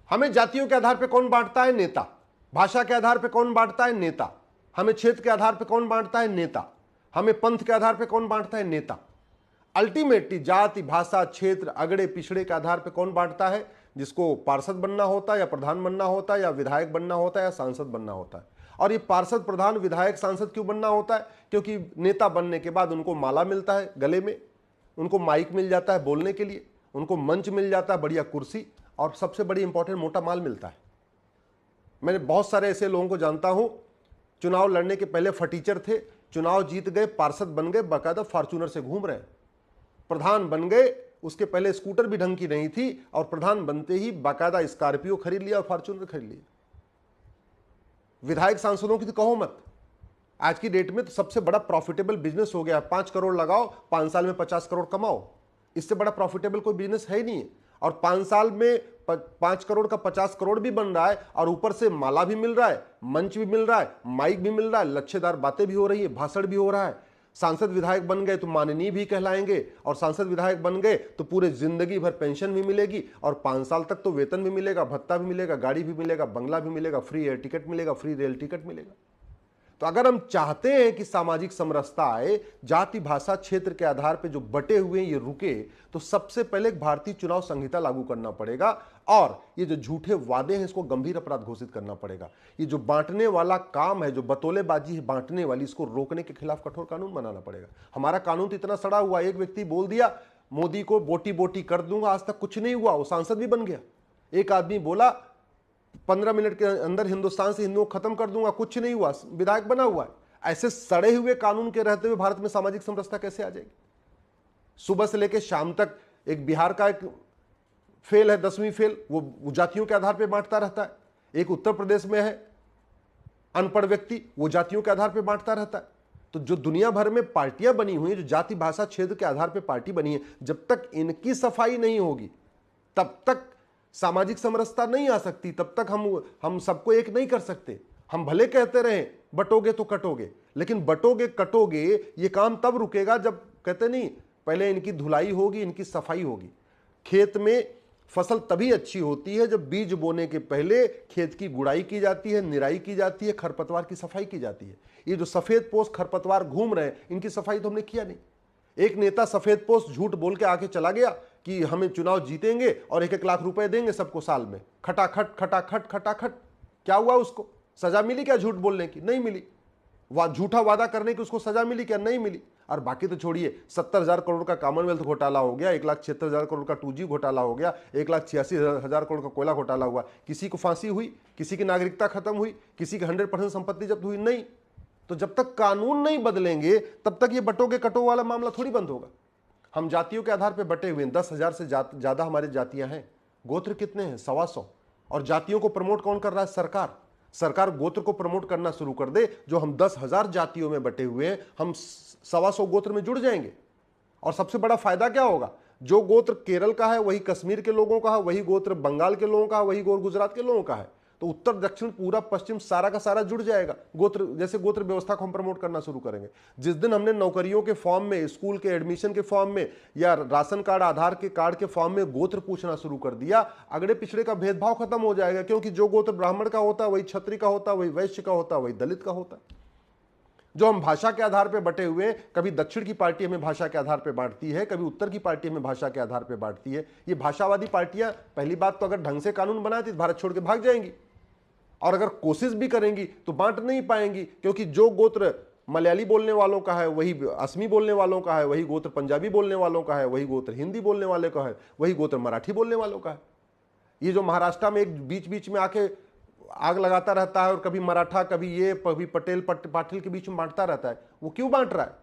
हमें जातियों के आधार पर कौन बांटता है? नेता। भाषा के आधार पर कौन बांटता है? नेता। हमें क्षेत्र के आधार पर कौन बांटता है? नेता। हमें पंथ के आधार पर कौन बांटता है? नेता। अल्टीमेटली जाति, भाषा, क्षेत्र, अगड़े पिछड़े के आधार पर कौन बांटता है? जिसको पार्षद बनना होता है या प्रधान बनना होता है या विधायक बनना होता है या सांसद बनना होता है। और ये पार्षद, प्रधान, विधायक, सांसद क्यों बनना होता है? क्योंकि नेता बनने के बाद उनको माला मिलता है गले में, उनको माइक मिल जाता है बोलने के लिए, उनको मंच मिल जाता है, बढ़िया कुर्सी, और सबसे बड़ी इंपॉर्टेंट मोटा माल मिलता है। मैंने बहुत सारे ऐसे लोगों को जानता हूं, चुनाव लड़ने के पहले फटीचर थे, चुनाव जीत गए, पार्षद बन गए, बाकायदा फॉर्च्यूनर से घूम रहे हैं। प्रधान बन गए, उसके पहले स्कूटर भी ढंग की नहीं थी, और प्रधान बनते ही बाकायदा स्कॉर्पियो खरीद लिया और फॉर्च्यूनर खरीद लिया। विधायक सांसदों की तो कहो मत। आज की डेट में तो सबसे बड़ा प्रॉफिटेबल बिजनेस हो गया। 5 करोड़ लगाओ, 5 साल में 50 करोड़ कमाओ। इससे बड़ा प्रॉफिटेबल कोई बिजनेस है ही नहीं है। और 5 साल में 5 करोड़ का 50 करोड़ भी बन रहा है, और ऊपर से माला भी मिल रहा है, मंच भी मिल रहा है, माइक भी मिल रहा है, लच्छेदार बातें भी हो रही है, भाषण भी हो रहा है। सांसद विधायक बन गए तो माननीय भी कहलाएंगे, और सांसद विधायक बन गए तो पूरे जिंदगी भर पेंशन भी मिलेगी, और 5 साल तक तो वेतन भी मिलेगा, भत्ता भी मिलेगा, गाड़ी भी मिलेगा, बंगला भी मिलेगा, फ्री एयर टिकट मिलेगा, फ्री रेल टिकट मिलेगा। तो अगर हम चाहते हैं कि सामाजिक समरसता आए, जाति, भाषा, क्षेत्र के आधार पर जो बटे हुए ये रुके, तो सबसे पहले भारतीय चुनाव संहिता लागू करना पड़ेगा, और ये जो झूठे वादे हैं इसको गंभीर अपराध घोषित करना पड़ेगा। ये जो बांटने वाला काम है, जो बतौलेबाजी है बांटने वाली, इसको रोकने के खिलाफ कठोर कानून बनाना पड़ेगा। हमारा कानून तो इतना सड़ा हुआ, एक व्यक्ति बोल दिया मोदी को बोटी बोटी कर दूंगा, आज तक कुछ नहीं हुआ, वो सांसद भी बन गया। एक आदमी बोला 15 मिनट के अंदर हिंदुस्तान से हिंदुओं को खत्म कर दूंगा, कुछ नहीं हुआ, विधायक बना हुआ है। ऐसे सड़े हुए कानून के रहते हुए भारत में सामाजिक समरसता कैसे आ जाएगी? सुबह से लेकर शाम तक एक बिहार का एक फेल है, 10वीं फेल, वो जातियों के आधार पर बांटता रहता है। एक उत्तर प्रदेश में है अनपढ़ व्यक्ति, वो जातियों के आधार पर बांटता रहता है। तो जो दुनिया भर में पार्टियां बनी हुई हैं, जो जाति, भाषा, क्षेत्र के आधार पर पार्टी बनी है, जब तक इनकी सफाई नहीं होगी तब तक सामाजिक समरसता नहीं आ सकती, तब तक हम सबको एक नहीं कर सकते। हम भले कहते रहे बटोगे तो कटोगे, लेकिन बटोगे कटोगे ये काम तब रुकेगा जब, कहते नहीं, पहले इनकी धुलाई होगी, इनकी सफाई होगी। खेत में फसल तभी अच्छी होती है जब बीज बोने के पहले खेत की गुड़ाई की जाती है, निराई की जाती है, खरपतवार की सफाई की जाती है। ये जो सफेद पोष खरपतवार घूम रहे हैं, इनकी सफाई तो हमने किया नहीं। एक नेता सफेद पोस्ट झूठ बोल के आके चला गया कि हमें चुनाव जीतेंगे और 1-1 लाख रुपए देंगे सबको साल में, खटाखट खटाखट खटाखट। क्या हुआ? उसको सजा मिली क्या झूठ बोलने की? नहीं मिली। झूठा वादा करने की उसको सजा मिली क्या? नहीं मिली। और बाकी तो छोड़िए, 70,000 करोड़ का कॉमनवेल्थ घोटाला हो गया, 1,76,000 करोड़ का 2G घोटाला हो गया, 1,86,000 करोड़ का कोयला घोटाला हुआ। किसी को फांसी हुई? किसी की नागरिकता खत्म हुई? किसी की 100% संपत्ति जब्त हुई? नहीं। तो जब तक कानून नहीं बदलेंगे तब तक ये बटोगे कटो वाला मामला थोड़ी बंद होगा। हम जातियों के आधार पर बटे हुए हैं, 10,000 से ज्यादा हमारी जातियां हैं। गोत्र कितने हैं? 125। और जातियों को प्रमोट कौन कर रहा है? सरकार। सरकार गोत्र को प्रमोट करना शुरू कर दे, जो हम 10,000 जातियों में बटे हुए हैं, हम 125 गोत्र में जुड़ जाएंगे। और सबसे बड़ा फायदा क्या होगा? जो गोत्र केरल का है वही कश्मीर के लोगों का है, वही गोत्र बंगाल के लोगों का है, वही गोत्र गुजरात के लोगों का है। तो उत्तर, दक्षिण, पूरा, पश्चिम सारा का सारा जुड़ जाएगा। गोत्र, जैसे गोत्र व्यवस्था को हम प्रमोट करना शुरू करेंगे। जिस दिन हमने नौकरियों के फॉर्म में, स्कूल के एडमिशन के फॉर्म में, या राशन कार्ड, आधार के कार्ड के फॉर्म में गोत्र पूछना शुरू कर दिया, अगड़े पिछड़े का भेदभाव खत्म हो जाएगा। क्योंकि जो गोत्र ब्राह्मण का होता है वही क्षत्रिय का होता है, वही वैश्य का होता है, वही दलित का होता है। जो हम भाषा के आधार पर बटे हुए, कभी दक्षिण की पार्टी हमें भाषा के आधार पर बांटती है, कभी उत्तर की पार्टी हमें भाषा के आधार पर बांटती है। ये भाषावादी पार्टियां, पहली बात तो अगर ढंग से कानून बनाती तो भारत छोड़ के भाग जाएंगी, और अगर कोशिश भी करेंगी तो बांट नहीं पाएंगी। क्योंकि जो गोत्र मलयाली बोलने वालों का है वही असमी बोलने वालों का है, वही गोत्र पंजाबी बोलने वालों का है, वही गोत्र हिंदी बोलने वाले का है, वही गोत्र मराठी बोलने वालों का है। ये जो महाराष्ट्र में एक बीच बीच में आके आग लगाता रहता है, और कभी मराठा, कभी ये, कभी पटेल पाटिल के बीच में बांटता रहता है, वो क्यों बांट रहा है?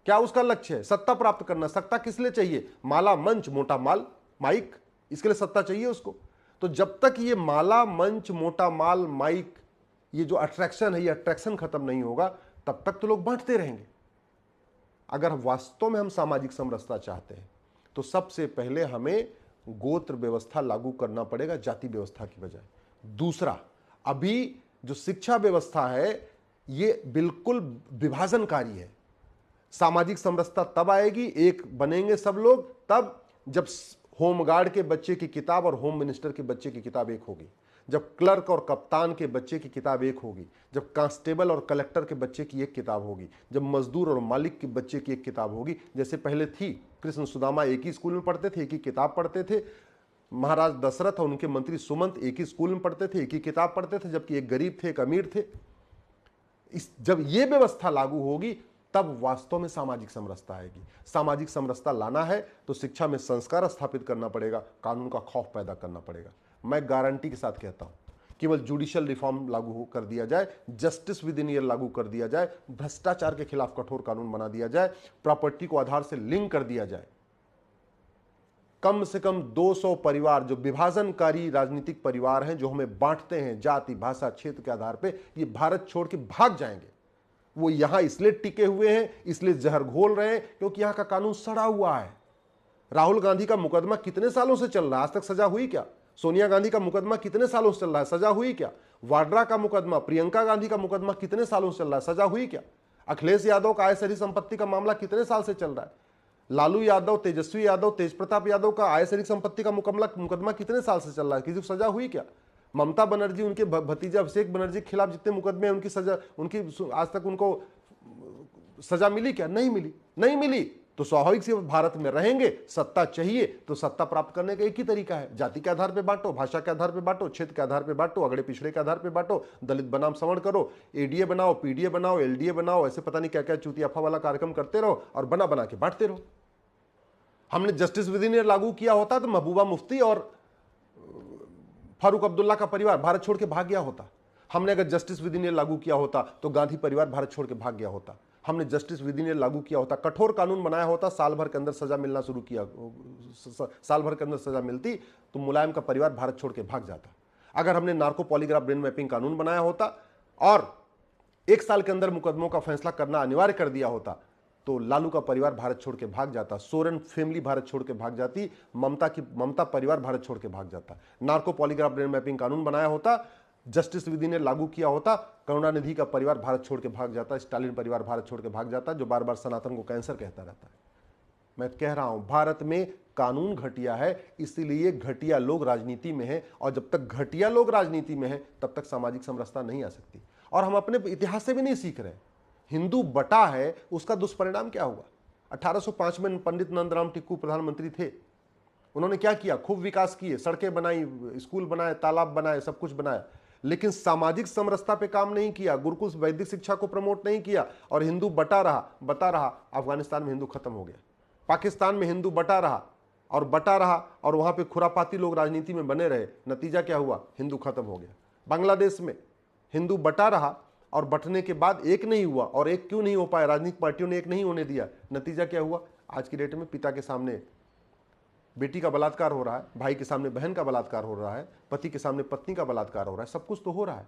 क्या उसका लक्ष्य है? सत्ता प्राप्त करना। सत्ता किस लिए चाहिए? माला, मंच, मोटा माल, माइक, इसके लिए सत्ता चाहिए उसको। तो जब तक ये माला, मंच, मोटा माल, माइक, ये जो अट्रैक्शन है, ये अट्रैक्शन खत्म नहीं होगा, तब तक तो लोग बांटते रहेंगे। अगर वास्तव में हम सामाजिक समरसता चाहते हैं तो सबसे पहले हमें गोत्र व्यवस्था लागू करना पड़ेगा, जाति व्यवस्था की बजाय। दूसरा, अभी जो शिक्षा व्यवस्था है ये बिल्कुल विभाजनकारी है। सामाजिक समरसता तब आएगी, एक बनेंगे सब लोग, तब जब होमगार्ड के बच्चे की किताब और होम मिनिस्टर के बच्चे की किताब एक होगी, जब क्लर्क और कप्तान के बच्चे की किताब एक होगी, जब कांस्टेबल और कलेक्टर के बच्चे की एक किताब होगी, जब मजदूर और मालिक के बच्चे की एक किताब होगी, जैसे पहले थी। कृष्ण सुदामा एक ही स्कूल में पढ़ते थे, एक ही किताब पढ़ते थे। महाराज दशरथ और उनके मंत्री सुमंत एक ही स्कूल में पढ़ते थे, एक ही किताब पढ़ते थे, जबकि एक गरीब थे, एक अमीर थे। जब ये व्यवस्था लागू होगी तब वास्तव में सामाजिक समरसता आएगी। सामाजिक समरसता लाना है तो शिक्षा में संस्कार स्थापित करना पड़ेगा, कानून का खौफ पैदा करना पड़ेगा। मैं गारंटी के साथ कहता हूं, केवल जुडिशियल रिफॉर्म लागू कर दिया जाए, जस्टिस विद इन ईयर लागू कर दिया जाए, भ्रष्टाचार के खिलाफ कठोर कानून बना दिया जाए, प्रॉपर्टी को आधार से लिंक कर दिया जाए, कम से कम 200 परिवार जो विभाजनकारी राजनीतिक परिवार हैं, जो हमें बांटते हैं जाति, भाषा, क्षेत्र के आधार पे, ये भारत छोड़ के भाग जाएंगे। वो यहां इसलिए टिके हुए हैं, इसलिए जहर घोल रहे हैं क्योंकि यहां का कानून सड़ा हुआ है। राहुल गांधी का मुकदमा कितने सालों से चल रहा है, आज तक सजा हुई क्या? सोनिया गांधी का मुकदमा कितने सालों से चल रहा है, सजा हुई क्या? वाड्रा का मुकदमा, प्रियंका गांधी का मुकदमा कितने सालों से चल रहा है, सजा हुई क्या? अखिलेश यादव का आय सरी संपत्ति का मामला कितने साल से चल रहा है? लालू यादव, तेजस्वी यादव, तेज प्रताप यादव का आय सरी संपत्ति का मुकदमा कितने साल से चल रहा है, किसी को सजा हुई क्या? ममता बनर्जी, उनके भतीजा अभिषेक बनर्जी के खिलाफ जितने मुकदमे हैं, उनकी सजा, उनकी आज तक उनको सजा मिली क्या? नहीं मिली। नहीं मिली तो स्वाभाविक से भारत में रहेंगे, सत्ता चाहिए तो सत्ता प्राप्त करने का एक ही तरीका है, जाति के आधार पे बांटो, भाषा के आधार पे बांटो, क्षेत्र के आधार पे बांटो, अगड़े पिछड़े के आधार पे बांटो, दलित बनाम सवर्ण करो, एडीए बनाओ, पीडीए बनाओ, एलडीए बनाओ, ऐसे पता नहीं क्या क्या चूतियाफा वाला कार्यक्रम करते रहो और बना बना के बांटते रहो। हमने जस्टिस विद इन ईयर लागू किया होता तो महबूबा मुफ्ती और फारूक अब्दुल्ला का परिवार भारत छोड़ के भाग गया होता। हमने अगर जस्टिस विद इन ईयर लागू किया होता तो गांधी परिवार भारत छोड़ के भाग गया होता। हमने जस्टिस विद इन ईयर लागू किया होता, कठोर कानून बनाया होता, साल भर के अंदर सजा मिलना शुरू किया, साल भर के अंदर सजा मिलती तो मुलायम का परिवार भारत छोड़ के भाग जाता। अगर हमने नार्को पॉलीग्राफ ब्रेन मैपिंग कानून बनाया होता और 1 साल के अंदर मुकदमों का फैसला करना अनिवार्य कर दिया होता तो लालू का परिवार भारत छोड़ के भाग जाता, सोरेन फैमिली भारत छोड़ के भाग जाती, ममता परिवार भारत छोड़ के भाग जाता। नार्को पॉलीग्राफ ब्रेन मैपिंग कानून बनाया होता, जस्टिस विधि ने लागू किया होता, करुणानिधि का परिवार भारत छोड़ के भाग जाता, स्टालिन परिवार भारत छोड़ के भाग जाता, जो बार बार सनातन को कैंसर कहता रहता है। मैं कह रहा हूं भारत में कानून घटिया है, इसीलिए घटिया लोग राजनीति में हैं, और जब तक घटिया लोग राजनीति में हैं तब तक सामाजिक समरसता नहीं आ सकती। और हम अपने इतिहास से भी नहीं सीख रहे। हिंदू बटा है, उसका दुष्परिणाम क्या हुआ? 1805 में पंडित नंदराम टिक्कू प्रधानमंत्री थे, उन्होंने क्या किया? खूब विकास किए, सड़कें बनाई, स्कूल बनाए, तालाब बनाए, सब कुछ बनाया, लेकिन सामाजिक समरसता पे काम नहीं किया, गुरुकुल वैदिक शिक्षा को प्रमोट नहीं किया, और हिंदू बटा रहा। अफगानिस्तान में हिंदू खत्म हो गया, पाकिस्तान में हिंदू बटा रहा, और वहां पे खुरापाती लोग राजनीति में बने रहे, नतीजा क्या हुआ? हिंदू खत्म हो गया। बांग्लादेश में हिंदू बटा रहा, और बंटने के बाद एक नहीं हुआ, और एक क्यों नहीं हो पाया? राजनीतिक पार्टियों ने एक नहीं होने दिया, नतीजा क्या हुआ? आज की डेट में पिता के सामने बेटी का बलात्कार हो रहा है, भाई के सामने बहन का बलात्कार हो रहा है, पति के सामने पत्नी का बलात्कार हो रहा है, सब कुछ तो हो रहा है।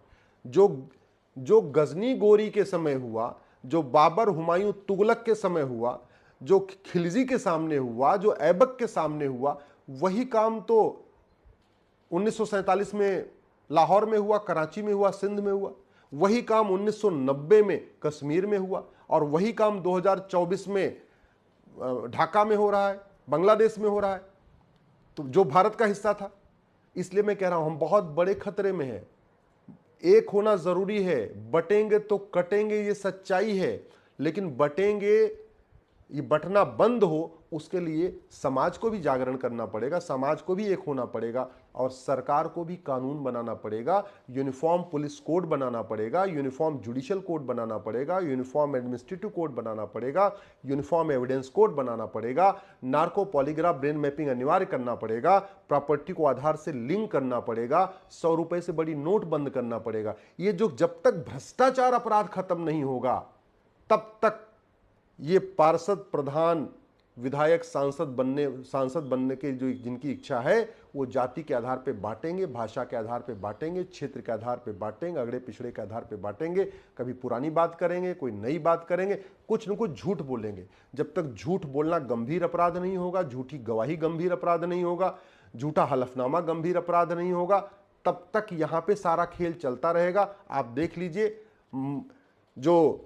जो गजनी गोरी के समय हुआ, जो बाबर हुमायूं तुगलक के समय हुआ, जो खिलजी के सामने हुआ, जो ऐबक के सामने हुआ, वही काम तो 1947 में लाहौर में हुआ, कराची में हुआ, सिंध में हुआ। वही काम 1990 में कश्मीर में हुआ, और वही काम 2024 में ढाका में हो रहा है, बांग्लादेश में हो रहा है, तो जो भारत का हिस्सा था। इसलिए मैं कह रहा हूं हम बहुत बड़े खतरे में हैं। एक होना जरूरी है, बटेंगे तो कटेंगे, ये सच्चाई है, लेकिन बटेंगे, ये बंटना बंद हो, उसके लिए समाज को भी जागरण करना पड़ेगा, समाज को भी एक होना पड़ेगा, और सरकार को भी कानून बनाना पड़ेगा, यूनिफॉर्म पुलिस कोड बनाना पड़ेगा, यूनिफॉर्म जुडिशियल कोड बनाना पड़ेगा, यूनिफॉर्म एडमिनिस्ट्रेटिव कोड बनाना पड़ेगा, यूनिफॉर्म एविडेंस कोड बनाना पड़ेगा, नार्को पॉलीग्राफ ब्रेन मैपिंग अनिवार्य करना पड़ेगा, प्रॉपर्टी को आधार से लिंक करना पड़ेगा, 100 रुपए से बड़ी नोट बंद करना पड़ेगा। ये जो जब तक भ्रष्टाचार अपराध खत्म नहीं होगा तब तक ये पार्षद, प्रधान, विधायक, सांसद बनने के जो जिनकी इच्छा है वो जाति के आधार पे बांटेंगे, भाषा के आधार पे बांटेंगे, क्षेत्र के आधार पे बांटेंगे, अगड़े पिछड़े के आधार पे बांटेंगे, कभी पुरानी बात करेंगे, कोई नई बात करेंगे, कुछ न कुछ झूठ बोलेंगे। जब तक झूठ बोलना गंभीर अपराध नहीं होगा, झूठी गवाही गंभीर अपराध नहीं होगा, झूठा हलफनामा गंभीर अपराध नहीं होगा, तब तक यहां पे सारा खेल चलता रहेगा। आप देख लीजिए, जो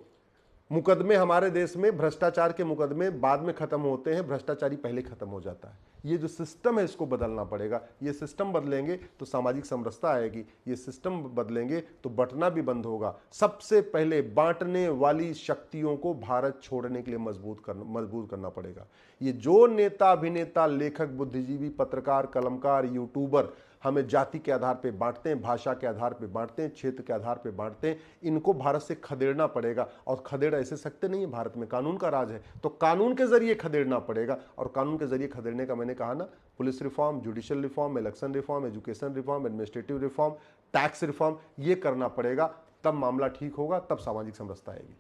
मुकदमे हमारे देश में, भ्रष्टाचार के मुकदमे बाद में खत्म होते हैं, भ्रष्टाचारी पहले खत्म हो जाता है। ये जो सिस्टम है इसको बदलना पड़ेगा। ये सिस्टम बदलेंगे तो सामाजिक समरसता आएगी, ये सिस्टम बदलेंगे तो बंटना भी बंद होगा। सबसे पहले बांटने वाली शक्तियों को भारत छोड़ने के लिए मजबूत करना पड़ेगा। ये जो नेता, अभिनेता, लेखक, बुद्धिजीवी, पत्रकार, कलमकार, यूट्यूबर हमें जाति के आधार पे बांटते हैं, भाषा के आधार पे बांटते हैं, क्षेत्र के आधार पे बांटते हैं, इनको भारत से खदेड़ना पड़ेगा। और खदेड़ ऐसे सकते नहीं है, भारत में कानून का राज है, तो कानून के जरिए खदेड़ना पड़ेगा। और कानून के जरिए खदेड़ने का मैंने कहा ना, police reform, judicial reform, election reform, education reform, administrative reform, tax reform, ये करना पड़ेगा। तब मामला ठीक होगा, तब सामाजिक समरसता आएगी।